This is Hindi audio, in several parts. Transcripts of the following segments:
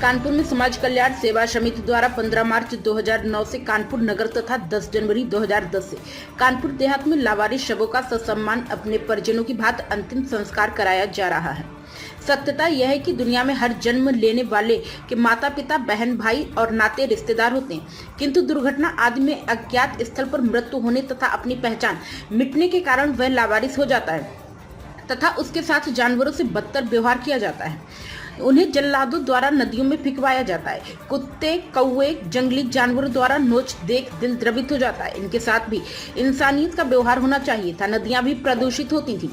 कानपुर में समाज कल्याण सेवा समिति द्वारा 15 मार्च 2009 से कानपुर नगर तथा 10 जनवरी 2010 से कानपुर देहात में लावारिस शवों का ससम्मान अपने परिजनों की भांति अंतिम संस्कार कराया जा रहा है। सत्यता यह है कि दुनिया में हर जन्म लेने वाले के माता पिता, बहन, भाई और नाते रिश्तेदार होते हैं, किंतु दुर्घटना आदि में अज्ञात स्थल पर मृत्यु होने तथा अपनी पहचान मिटने के कारण वह लावारिस हो जाता है तथा उसके साथ जानवरों से बदतर व्यवहार किया जाता है। उन्हें जल्लादों द्वारा नदियों में फेंकवाया जाता है। कुत्ते, कौवे, जंगली जानवरों द्वारा नोच देख दिल द्रवित हो जाता है। इनके साथ भी इंसानियत का व्यवहार होना चाहिए था। नदियां भी प्रदूषित होती थी।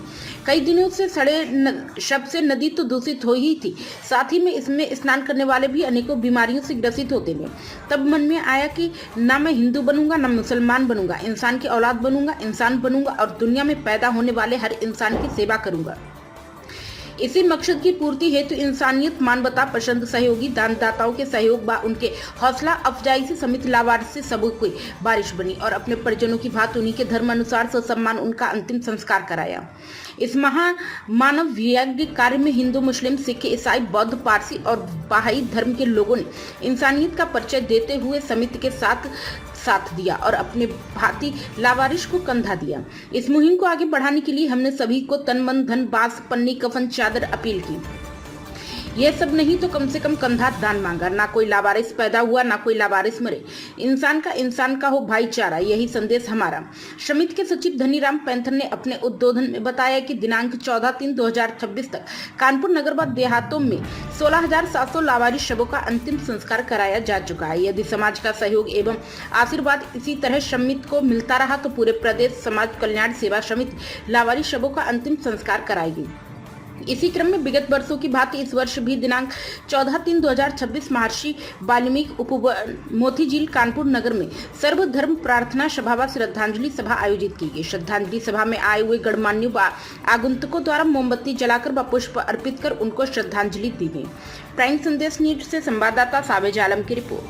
कई दिनों से सड़े शव से नदी तो दूषित हो ही थी, साथ ही में इसमें स्नान करने वाले भी अनेकों बीमारियों से ग्रसित होते थे। तब मन में आया कि ना मैं हिंदू बनूंगा, ना मुसलमान बनूंगा, इंसान की औलाद बनूंगा, इंसान बनूंगा और दुनिया में पैदा होने वाले हर इंसान की सेवा करूंगा। इसी मकसद की पूर्ति हेतु इंसानियत, मानवता पसंद, सहयोगी दानदाताओं के सहयोग व उनके हौसला अफजाई से समिति लावारिस से सबों की बारिश बनी और अपने परिजनों की भांति उन्हीं के धर्म अनुसार ससम्मान उनका अंतिम संस्कार कराया। इस मानव यज्ञ कार्य में हिंदू, मुस्लिम, सिख, ईसाई, बौद्ध, पारसी और बहाई धर्म के लोगों ने इंसानियत का परिचय देते हुए समिति के साथ दिया और अपने भांति लावारिस को कंधा दिया। इस मुहिम को आगे बढ़ाने के लिए हमने सभी को तन, मन, धन, बांस, पन्नी, कफन, चादर अपील की। यह सब नहीं तो कम से कम कंधा दान मांगा। ना कोई लावारिस पैदा हुआ, ना कोई लावारिस मरे। इंसान का हो भाईचारा, यही संदेश हमारा। समिति के सचिव धनीराम पैंथर ने अपने उद्बोधन में बताया कि दिनांक 14/3/2026 तक कानपुर नगर व देहातों में 16,700 लावारिस शवों का अंतिम संस्कार कराया जा चुका है। यदि समाज का सहयोग एवं आशीर्वाद इसी तरह समिति को मिलता रहा तो पूरे प्रदेश समाज कल्याण सेवा समिति लावारिस शवों का अंतिम संस्कार कराएगी। इसी क्रम में विगत वर्षों की भांति इस वर्ष भी दिनांक 14/3/2026 महर्षि वाल्मीकि उपवन मोतीझील कानपुर नगर में सर्वधर्म प्रार्थना सभा व श्रद्धांजलि सभा आयोजित की गई। श्रद्धांजलि सभा में आए हुए गणमान्यों व आगंतुकों द्वारा मोमबत्ती जलाकर व पुष्प अर्पित कर उनको श्रद्धांजलि दी गई। प्राइम संदेश न्यूज से संवाददाता सावेज आलम की रिपोर्ट।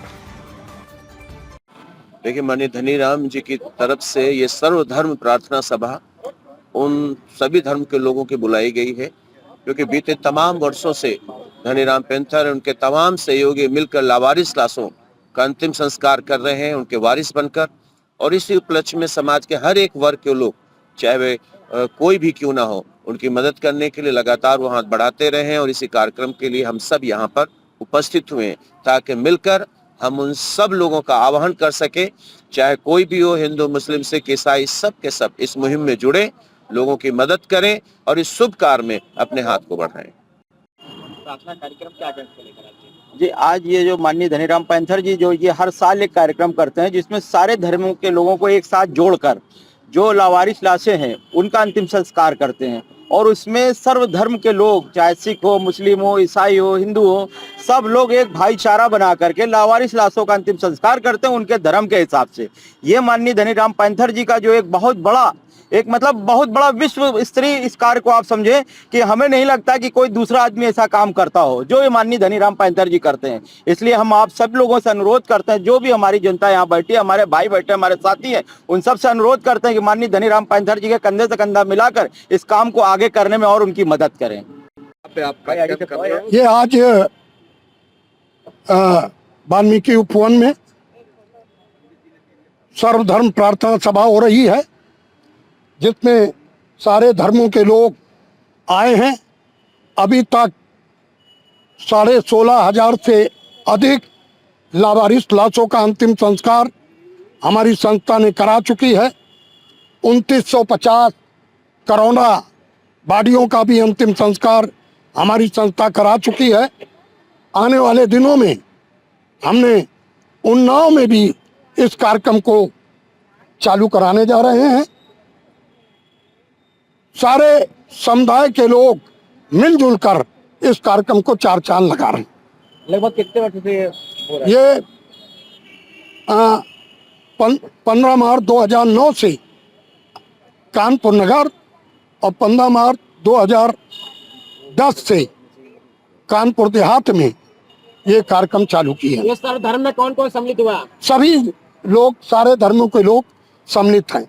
देखिए, माननीय धनीराम जी की तरफ से ये सर्वधर्म प्रार्थना सभा उन सभी धर्म के लोगों की बुलाई गई है, क्योंकि बीते तमाम वर्षों से धनीराम पैंथर उनके तमाम सहयोगी मिलकर लावारिस लाशों का अंतिम संस्कार कर रहे हैं, उनके वारिस बनकर। और इसी उपलक्ष्य में समाज के हर एक वर्ग के लोग, चाहे वे कोई भी क्यों ना हो, उनकी मदद करने के लिए लगातार वो हाथ बढ़ाते रहे हैं। और इसी कार्यक्रम के लिए हम सब यहाँ पर उपस्थित हुए हैं, ताकि मिलकर हम उन सब लोगों का आह्वान कर सके, चाहे कोई भी हो, हिंदू, मुस्लिम, सिख, ईसाई, सब के सब इस मुहिम में जुड़े, लोगों की मदद करें और इस शुभ कार्य में अपने हाथ को बढ़ाएं। प्रार्थना कार्यक्रम क्या लेकर जी? आज ये जो माननीय धनीराम पैंथर जी जो ये हर साल एक कार्यक्रम करते हैं, जिसमें सारे धर्मों के लोगों को एक साथ जोड़कर जो लावारिस लाशें हैं उनका अंतिम संस्कार करते हैं। और उसमें सर्वधर्म के लोग, चाहे सिख हो, मुस्लिम हो, ईसाई हो, हिंदू हो, सब लोग एक भाईचारा बना करके लावारिस लाशों का अंतिम संस्कार करते हैं उनके धर्म के हिसाब से। ये माननीय धनीराम पैंथर जी का जो एक बहुत बड़ा विश्व स्तरीय इस कार्य को आप समझे कि हमें नहीं लगता कि कोई दूसरा आदमी ऐसा काम करता हो जो ये माननीय धनीराम पैंथर जी करते हैं। इसलिए हम आप सब लोगों से अनुरोध करते हैं, जो भी हमारी जनता यहाँ बैठी है, हमारे भाई बैठे, हमारे साथी हैं, उन सब से अनुरोध करते हैं कि माननीय धनीराम पैंथर जी के कंधे से कंधा मिलाकर इस काम को आगे करने में और उनकी मदद करें। ये आज वाल्मीकि उपवन में सर्वधर्म प्रार्थना सभा हो रही है, जिसमें सारे धर्मों के लोग आए हैं। अभी तक 16,500 से अधिक लावारिस लाशों का अंतिम संस्कार हमारी संस्था ने करा चुकी है। 2950 कोरोना बॉडियों का भी अंतिम संस्कार हमारी संस्था करा चुकी है। आने वाले दिनों में हमने उन्नाव में भी इस कार्यक्रम को चालू कराने जा रहे हैं। सारे समुदाय के लोग मिलजुल कर इस कार्यक्रम को चार चांद लगा रहे हैं। लगभग कितने वर्ष से हो रहा है? ये 15 मार्च 2009 से कानपुर नगर और 15 मार्च 2010 से कानपुर देहात में ये कार्यक्रम चालू किए। ये सारे धर्म में कौन कौन सम्मिलित हुआ? सभी लोग, सारे धर्मों के लोग सम्मिलित हैं।